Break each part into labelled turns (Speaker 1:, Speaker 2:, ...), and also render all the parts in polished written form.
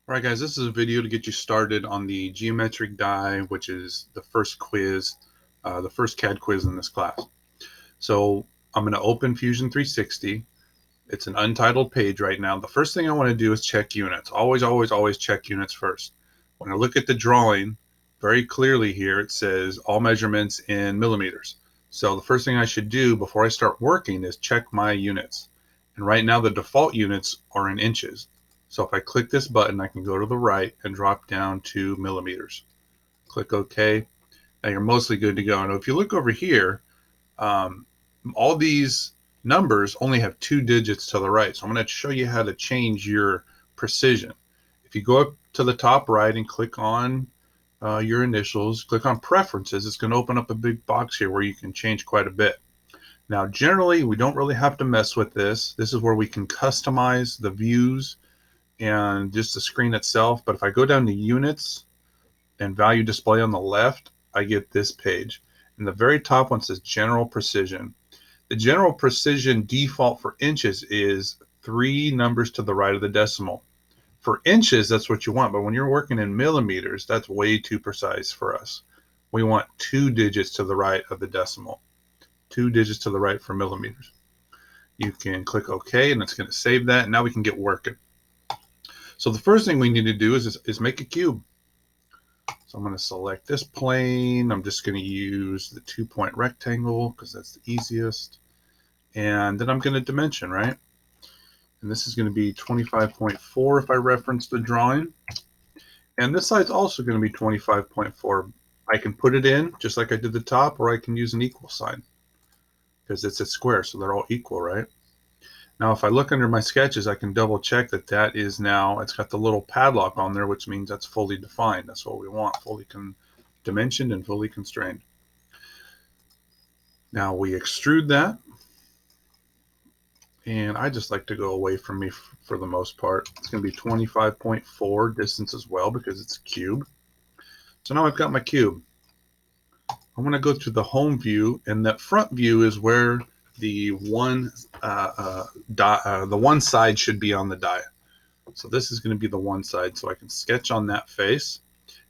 Speaker 1: All right, guys, this is a video to get you started on the geometric die, which is the first quiz, the first CAD quiz in this class. So I'm going to open Fusion 360. It's an untitled page right now. The first thing I want to do is check units. Always, always, always check units first. When I look at the drawing, very clearly here, it says all measurements in millimeters. So the first thing I should do before I start working is check my units. And right now the default units are in inches. So if I click this button, I can go to the right and drop down to millimeters. Click OK. Now you're mostly good to go. And if you look over here, all these numbers only have 2 digits to the right. So I'm going to show you how to change your precision. If you go up to the top right and click on your initials, click on preferences, it's going to open up a big box here where you can change quite a bit. Now, generally, we don't really have to mess with this. This is where we can customize the views and just the screen itself. But if I go down to units and value display on the left, I get this page. And the very top one says general precision. The general precision default for inches is 3 numbers to the right of the decimal. For inches, that's what you want. But when you're working in millimeters, that's way too precise for us. We want 2 digits to the right of the decimal. 2 digits to the right for millimeters. You can click OK, and it's going to save that. And now we can get working. So the first thing we need to do is make a cube. So I'm going to select this plane. I'm just going to use the 2-point rectangle because that's the easiest. And then I'm going to dimension, right? And this is going to be 25.4 if I reference the drawing. And this side's also going to be 25.4. I can put it in just like I did the top, or I can use an equal sign because it's a square, so they're all equal, right? Now, if I look under my sketches, I can double check that that is now, it's got the little padlock on there, which means that's fully defined. That's what we want, fully dimensioned and fully constrained. Now we extrude that. And I just like to go away from me for the most part. It's going to be 25.4 distance as well because it's a cube. So now I've got my cube. I'm going to go to the home view, and that front view is where the one side should be on the die. So this is going to be the one side. So I can sketch on that face.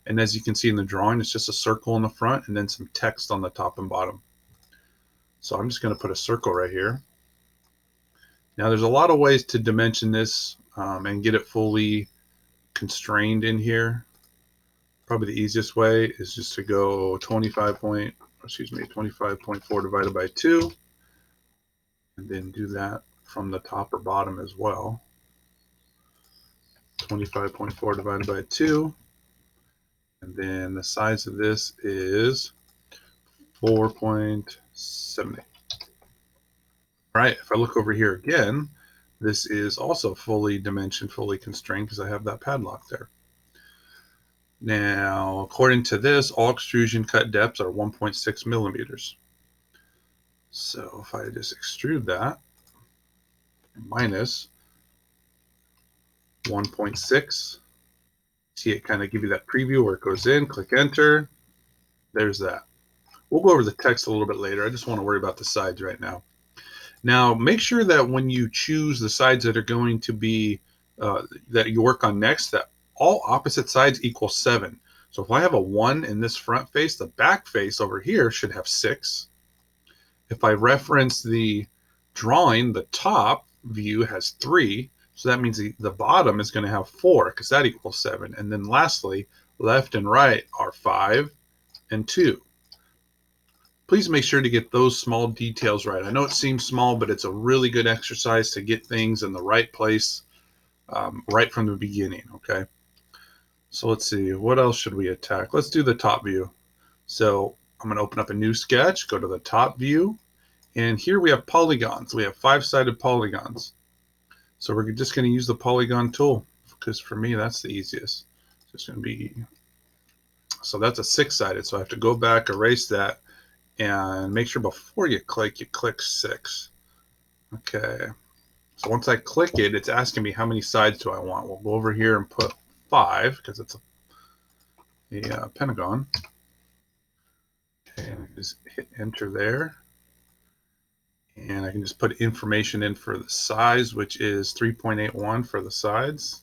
Speaker 1: And as you can see in the drawing, it's just a circle in the front and then some text on the top and bottom. So I'm just going to put a circle right here. Now there's a lot of ways to dimension this and get it fully constrained in here. Probably the easiest way is just to go 25.4 divided by 2, and then do that from the top or bottom as well. 25.4 divided by 2, and then the size of this is 4.70. Right, if I look over here again, this is also fully dimensioned, fully constrained because I have that padlock there. Now, according to this, all extrusion cut depths are 1.6 millimeters. So if I just extrude that, minus 1.6, see it kind of give you that preview where it goes in, click enter, there's that. We'll go over the text a little bit later. I just want to worry about the sides right now. Now, make sure that when you choose the sides that are going to be, that you work on next, that all opposite sides equal 7. So if I have a 1 in this front face, the back face over here should have 6. If I reference the drawing, the top view has 3. So that means the bottom is going to have 4 because that equals 7. And then lastly, left and right are 5 and 2. Please make sure to get those small details right. I know it seems small, but it's a really good exercise to get things in the right place right from the beginning, okay? So let's see, what else should we attack? Let's do the top view. So I'm going to open up a new sketch, go to the top view, and here we have polygons. We have 5-sided polygons. So we're just going to use the polygon tool because for me that's the easiest. So it's going to be, so that's a 6-sided, so I have to go back, erase that, and make sure before you click 6. Okay, so once I click it, it's asking me how many sides do I want. We'll go over here and put 5 because it's a pentagon. Okay, and just hit enter there. And I can just put information in for the size, which is 3.81 for the sides.